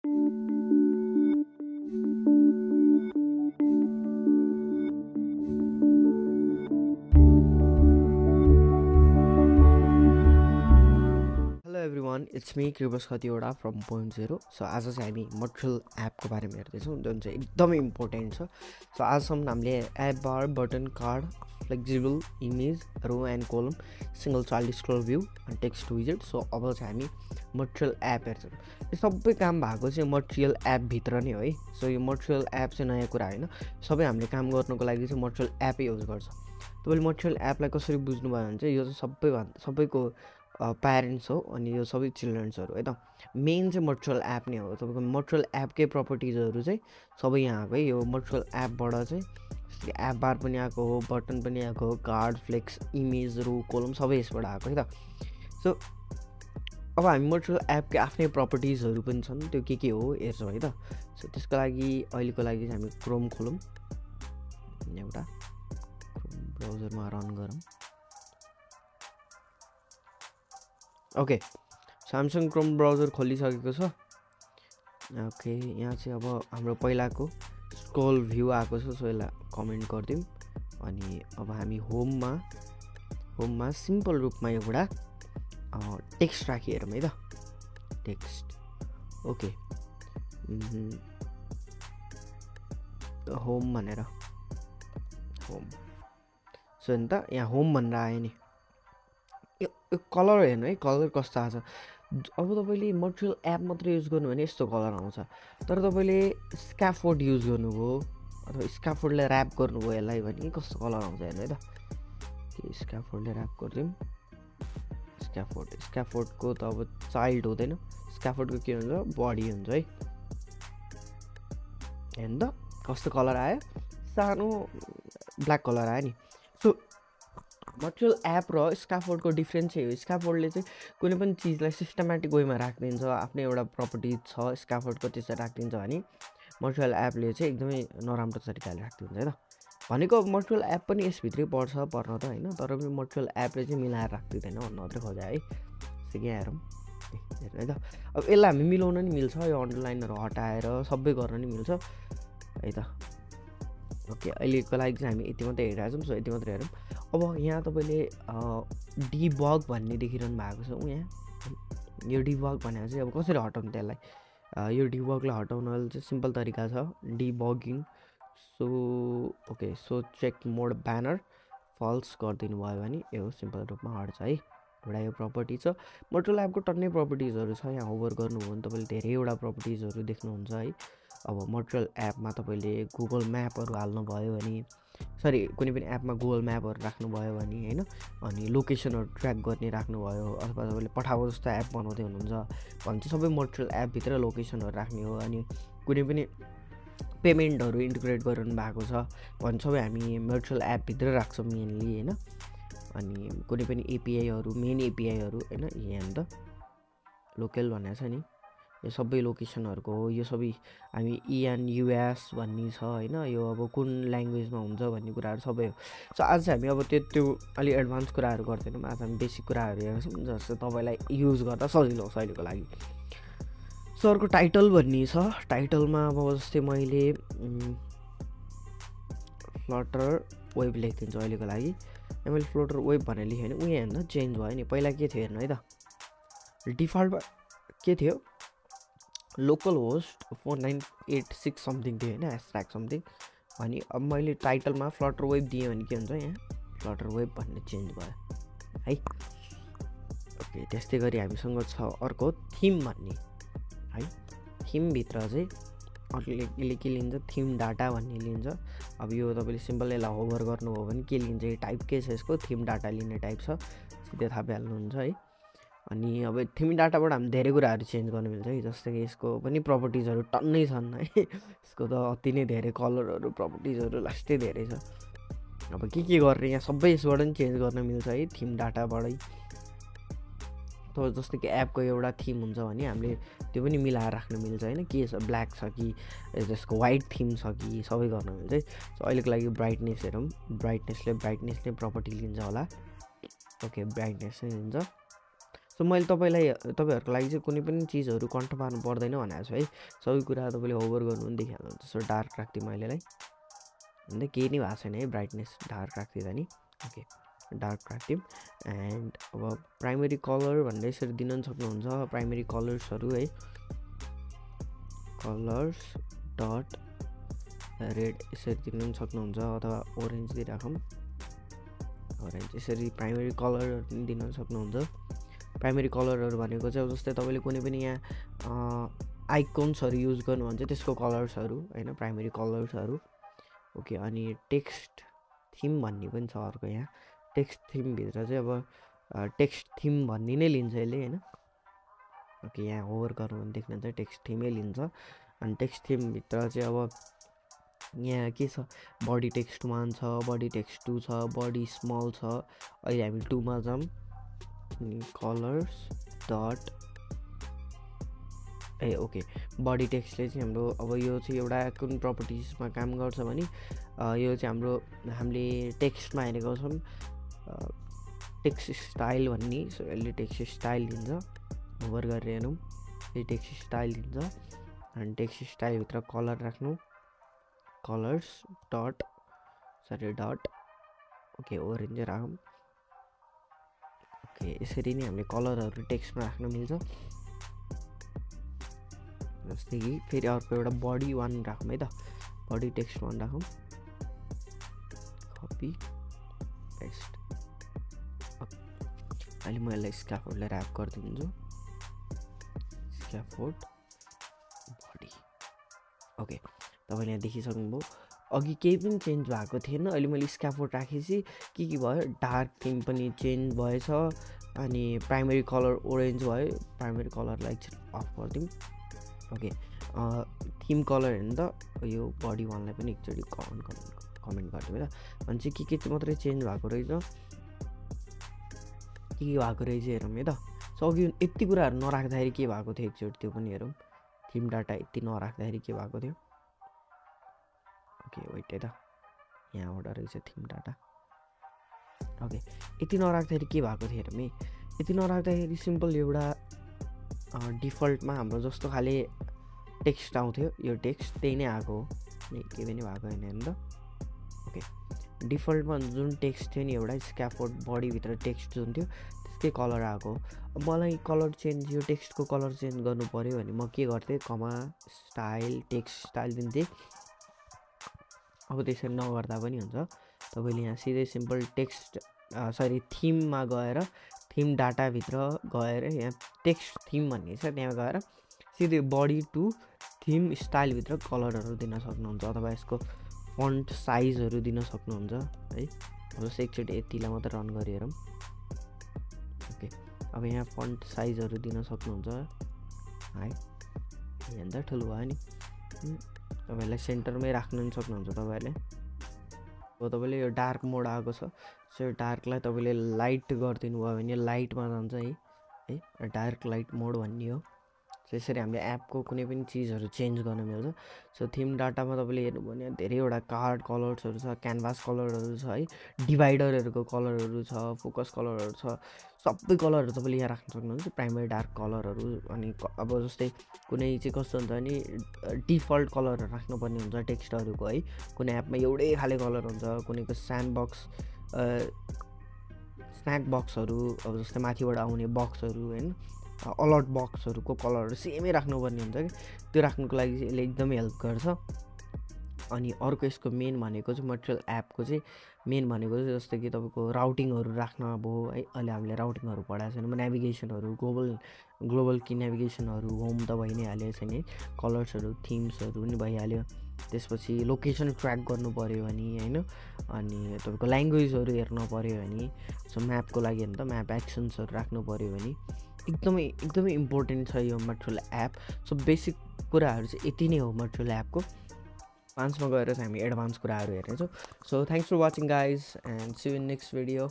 Hello everyone, it's me Kribas Khatiwada from pointzero. So आज चाहिँ हामी मटेरियल एपको बारेमा हेर्दैछौँ जुन चाहिँ एकदमै इम्पोर्टेन्ट छ. सो आजसम्म हामीले app bar, button card, flexible image, row and column, single child scroll view अनि टेक्स्ट विजेट. सो अब चाहिँ हामी मटेरियल एप हेर्छौँ. यो सबै काम भएको चाहिँ मटेरियल एपभित्र नै हो है. सो यो मटेरियल एप चाहिँ नयाँ कुरा होइन. सबै हामीले काम गर्नुको लागि चाहिँ मटेरियल एपै युज गर्छ. तपाईँले मटेरियल एपलाई कसरी बुझ्नुभयो भने चाहिँ यो चाहिँ सबैको प्यारेन्ट्स हो अनि यो सबै चिल्ड्रेन्सहरू है त. मेन चाहिँ मटेरियल एप नै हो. तपाईँको मटेरियल एपकै प्रपर्टिजहरू चाहिँ सबै यहाँ आएको है. यो मटेरियल एपबाट चाहिँ एप बार पनि आएको हो, बटन पनि आएको हो, कार्ड, फ्लेक्स, इमेज, रो, कोलम सबै यसबाट आएको है त. सो अब हामी मटेरियल एपकै आफ्नै प्रपर्टिजहरू पनि छन्, त्यो के हो हेर्छौँ है त. सो त्यसको लागि अहिलेको लागि चाहिँ हामी क्रोम खोलौँ, एउटा क्रोम ब्राउजरमा रन गरौँ. ओके, स्यामसङ क्रोम ब्राउजर खोलिसकेको छ. ओके, यहाँ चाहिँ अब हाम्रो पहिलाको स्क्रोल भ्यू आएको छ. सो यसलाई कमेन्ट गरिदिउँ. अनि अब हामी होममा सिम्पल रूपमा एउटा टेक्स्ट राखी हेरौँ है त. टेक्स्ट ओके, होम भनेर होम. सो नि त यहाँ होम भनेर आयो नि. यो कलर हेर्नु है, कलर कस्तो आएको छ. अब तपाईँले मटेरियल एप मात्रै युज गर्नु भने यस्तो कलर आउँछ. तर तपाईँले स्क्याफोर्ड युज गर्नुभयो अथवा स्क्याफोर्डले ऱ्याप गर्नुभयो यसलाई भने कस्तो कलर आउँछ हेर्नु है त. स्क्याफोर्डले ऱ्याप गरिदिउँ. स्क्याफोर्डको त अब चाइल्ड हुँदैन, स्क्याफोर्डको के हुन्छ, बडी हुन्छ है. हेर्नु त कस्तो कलर आयो, सानो ब्ल्याक कलर आयो नि. सो मटेरियल एप र स्क्याफोर्डको डिफ्रेन्स चाहिँ हो. स्क्याफोर्डले चाहिँ कुनै पनि चिजलाई सिस्टमेटिक वेमा राखिदिन्छ, आफ्नै एउटा प्रपर्टी छ स्क्याफोर्डको, त्यसरी राखिदिन्छ भने मटेरियल एपले चाहिँ एकदमै नराम्रो तरिकाले राखिदिन्छ है त. भनेको मटेरियल एप पनि यसभित्रै पर्छ पर्न त होइन, तर पनि मटेरियल एपले चाहिँ मिलाएर राखिदिँदैन भन्नु मात्रै खोज्यो है. सिके हेरौँ हेर्नु है त. अब यसलाई हामी मिलाउन नि मिल्छ, यो अन्डरलाइनहरू हटाएर सबै गर्न नि मिल्छ है त. ओके, अहिलेको लागि चाहिँ हामी यति मात्रै हेरिरहेको छौँ. सो यति मात्रै हेरौँ. अब यहाँ तपाईँले डिबग भन्ने देखिरहनु भएको छ यहाँ. यो डिबग भनेको चाहिँ अब कसरी हटाउनु त्यसलाई. यो डिबगलाई हटाउन चाहिँ सिम्पल तरिका छ, debugging. So okay, so check mode banner false गरिदिनु भयो भने यो सिम्पल रूपमा हट्छ है. एउटा यो प्रपर्टी छ. मटेरियल एपको टन्नै प्रपर्टिजहरू छ. यहाँ ओभर गर्नुभयो भने तपाईँले धेरैवटा प्रपर्टिजहरू देख्नुहुन्छ है. अब मटेरियल एपमा तपाईँले गुगल म्यापहरू हाल्नुभयो भने, सरी कुनै पनि एपमा गुगल म्यापहरू राख्नुभयो भने होइन, अनि लोकेसनहरू ट्र्याक गर्ने राख्नुभयो, अथवा तपाईँले पठाएको जस्तो एप बनाउँदै हुनुहुन्छ भने चाहिँ सबै मटेरियल एपभित्र लोकेसनहरू राख्ने हो. अनि कुनै पनि पेमेन्टहरू इन्टिग्रेट गरिरहनु भएको छ भने सबै हामी मटेरियल एपभित्र राख्छौँ मेनली होइन. अनि कुनै पनि एपिआईहरू, मेन एपिआईहरू होइन, यहाँ त लोकल भनेको छ नि, यो सबै लोकेसनहरूको हो. यो सबै हामी युएस भन्ने छ होइन, यो अब कुन ल्याङ्ग्वेजमा हुन्छ भन्ने कुराहरू सबै हो. सो आज चाहिँ हामी अब त्यो अलि एडभान्स कुराहरू गर्दैनौँ. आज हामी बेसिक कुराहरू हेर्छौँ जस्तो तपाईँलाई युज गर्दा सजिलो होस् अहिलेको लागि. सो अर्को टाइटल भन्ने छ. टाइटलमा अब जस्तै मैले फ्लटर वेब लेखिदिन्छु अहिलेको लागि. मैले फ्लटर वेब भनेर लेखेँ भने उयो हेर्नु चेन्ज भयो नि. पहिला के थियो हेर्नु है त, डिफल्टमा के थियो, लोकल होस्ट 4986 समथिङ थियो होइन, # समथिङ. अनि अब मैले टाइटलमा फ्लटर वेब दिएँ भने के हुन्छ, यहाँ फ्लटर वेब भन्ने चेन्ज भयो है. ओके, त्यस्तै गरी हामीसँग छ अर्को थिम भन्ने है. थिमभित्र चाहिँ यसले के लिन्छ, थिम डाटा भन्ने लिन्छ. अब यो तपाईँले सिम्पल यसलाई होभर गर्नुभयो भने के लिन्छ, यो टाइप के छ यसको, थिम डाटा लिने टाइप छ, सिधै थाहा पाइहाल्नुहुन्छ है. अनि अब थिम डाटाबाट हामी धेरै कुराहरू चेन्ज गर्नु मिल्छ है. जस्तै कि यसको पनि प्रपर्टिजहरू टन्नै छन् है. यसको त अति नै धेरै कलरहरू, प्रपर्टिजहरू लास्टै धेरै छ. अब के गर्ने, यहाँ सबै यसबाट पनि चेन्ज गर्न मिल्छ है थिम डाटाबाटै. त जस्तै कि एपको एउटा थिम हुन्छ भने हामीले त्यो पनि मिलाएर राख्नु मिल्छ होइन, के छ, ब्ल्याक छ कि त्यसको वाइट थिम छ कि सबै गर्न मिल्छ है. सो अहिलेको लागि ब्राइटनेस हेरौँ. ब्राइटनेसले प्रपर्टी लिन्छ होला. ओके, ब्राइटनेस नै लिन्छ. सो मैले तपाईँहरूको लागि चाहिँ कुनै पनि चिजहरू कन्ट पार्नु पर्दैन भनेको छु है। सबै कुरा तपाईँले होभर गर्नु पनि देखिहाल्नुहुन्छ। सो डार्क राख्दिउँ अहिलेलाई, अन्त केही नै भएको छैन है, ब्राइटनेस डार्क राखिदिँदा नि। ओके, डार्क राखिदिउँ। एन्ड अब प्राइमेरी कलर भनेर यसरी दिन पनि सक्नुहुन्छ, प्राइमेरी कलर्सहरू है, कलर्स डट रेड यसरी दिन पनि सक्नुहुन्छ, अथवा ओरेन्ज दिइराखौँ, ओरेन्ज यसरी प्राइमेरी कलरहरू पनि दिन सक्नुहुन्छ। प्राइमेरी कलरहरू भनेको चाहिँ अब जस्तै तपाईँले कुनै पनि यहाँ आइकन्सहरू युज गर्नुहुन्छ त्यसको कलर्सहरू होइन, प्राइमेरी कलर्सहरू। ओके, अनि टेक्स्ट थिम भन्ने पनि छ अर्को यहाँ। टेक्स्ट थिमभित्र चाहिँ अब टेक्स्ट थिम भन्ने नै लिन्छ यसले होइन। ओके, यहाँ होभर गर्नु भने देख्नुहुन्छ टेक्स्ट थिमै लिन्छ। अनि टेक्स्ट थिमभित्र चाहिँ अब यहाँ के छ, बडी टेक्स्ट 1 छ, बडी टेक्स्ट 2 छ, बडी स्मल छ। अहिले हामी 2 मा जाऊँ। कलर्स डट ओके, बडी टेक्स्टले चाहिँ हाम्रो अब यो चाहिँ एउटा कुन प्रपर्टिजमा काम गर्छ भने यो चाहिँ हामीले टेक्स्टमा हेरेको छौँ टेक्स्ट स्टाइल भन्ने। सो यसले टेक्स्ट स्टाइल दिन्छ, होभर गरेर हेरौँ, यो टेक्स्ट स्टाइल दिन्छ। अनि टेक्स्ट स्टाइलभित्र कलर राख्नु, कलर्स डट ओके ओरेन्ज राखौँ। ओके, यसरी नै हामीले कलरहरू टेक्स्टमा राख्न मिल्छ। जस्तै कि फेरि अर्को एउटा बडी 1 राखौँ है त, बडी टेक्स्ट 1 राखौँ, कपी पेस्ट। अहिले म यसलाई स्क्याफोल्डलाई ऱ्याप गरिदिन्छु, स्क्याफोल्ड बडी। ओके, तपाईँले यहाँ देखिसक्नुभयो अघि केही पनि चेन्ज भएको थिएन, अहिले मैले स्क्याफोल्ड राखेपछि के भयो, डार्क थिम पनि चेन्ज भएछ, अनि प्राइमेरी कलर ओरेन्ज भयो। प्राइमेरी कलरलाई एकछिन अफ गरिदिउँ। ओके, थिम कलर हेर्नु त, यो बडी 1लाई पनि एकचोटि कमेन्ट गरिदिउँ है त, भने चाहिँ के मात्रै चेन्ज भएको रहेछ, के भएको रहेछ हेरौँ है त। सो अघि यति कुराहरू नराख्दाखेरि के भएको थियो एकचोटि त्यो पनि हेरौँ, थिम डाटा यति नराख्दाखेरि के भएको थियो। ओके वेट है त, यहाँबाट रहेछ थिम डाटा। ओके, यति नराख्दाखेरि के भएको थियो हेरौँ है। यति नराख्दाखेरि सिम्पल एउटा डिफल्टमा हाम्रो जस्तो खाले टेक्स्ट आउँथ्यो, यो टेक्स्ट त्यही नै आएको हो, केही पनि भएको होइन हेर्नु त। ओके, डिफल्टमा जुन टेक्स्ट थियो नि एउटा स्क्याफोल्ड बडीभित्र टेक्स्ट जुन थियो त्यसकै कलर आएको हो। अब मलाई कलर चेन्ज, यो टेक्स्टको कलर चेन्ज गर्नु पऱ्यो भने म के गर्थेँ, कमा स्टाइल टेक्स्ट स्टाइल दिन्थेँ। अब त्यसरी नगर्दा पनि हुन्छ, तपाईँले यहाँ सिधै सिम्पल टेक्स्ट थिममा गएर थिम डाटाभित्र गएर यहाँ टेक्स्ट थिम भन्ने छ, त्यहाँ गएर सिधै बडी टु थिम स्टाइलभित्र कलरहरू दिन सक्नुहुन्छ, अथवा यसको फन्ट साइजहरू दिन सक्नुहुन्छ है। अब जस्तै एकचोटि यतिलाई मात्रै रन गरी हेरौँ। ओके, अब यहाँ फन्ट साइजहरू दिन सक्नुहुन्छ है, यहाँ ठुलो भयो नि, तपाईँलाई सेन्टरमै राख्नु पनि सक्नुहुन्छ तपाईँहरूले। अब तपाईँले यो डार्क मोड आएको छ, सो यो डार्कलाई तपाईँले लाइट गरिदिनु भयो भने लाइटमा जान्छ है, डार्क लाइट मोड भन्ने हो। सो यसरी हामीले एपको कुनै पनि चिजहरू चेन्ज गर्न मिल्छ। सो थिम डाटामा तपाईँले हेर्नुभयो भने धेरैवटा कार्ड कलर्सहरू छ, क्यानभास कलरहरू छ है, डिभाइडरहरूको कलरहरू छ, फोकस कलरहरू छ, सबै कलरहरू तपाईँले यहाँ राख्न सक्नुहुन्छ, प्राइमेरी डार्क कलरहरू। अनि अब जस्तै कुनै चाहिँ कस्तो हुन्छ भने डिफल्ट कलरहरू राख्नुपर्ने हुन्छ टेक्स्टहरूको है, कुनै एपमा एउटै खाले कलर हुन्छ, कुनैको स्न्याक बक्सहरू, अब जस्तै माथिबाट आउने बक्सहरू होइन, अलर्ट बक्सहरूको कलरहरू सेमै राख्नुपर्ने हुन्छ कि, त्यो राख्नुको लागि चाहिँ यसले एकदमै हेल्प गर्छ। अनि अर्को यसको मेन भनेको चाहिँ मटेरियल एपको चाहिँ मेन भनेको चाहिँ जस्तो कि तपाईँको राउटिङहरू राख्न भयो है, अहिले हामीले राउटिङहरू पढाएको छैनौँ, नेभिगेसनहरू ग्लोबल कि नेभिगेसनहरू होम त भइ नै हाल्यो छैन, कलर्सहरू थिम्सहरू पनि भइहाल्यो। त्यसपछि लोकेसन ट्र्याक गर्नु पऱ्यो भने होइन, अनि तपाईँको ल्याङ्ग्वेजहरू हेर्नु पऱ्यो भने, सो म्यापको लागि हेर्नु त म्याप एक्सन्सहरू राख्नु पऱ्यो भने एकदमै इम्पोर्टेन्ट छ यो मटेरियल एप। सो बेसिक कुराहरू चाहिँ यति नै हो मटेरियल एपको। एडभान्समा गएर चाहिँ हामी एडभान्स कुराहरू हेर्नेछौँ। So thanks for watching guys and see you in next video.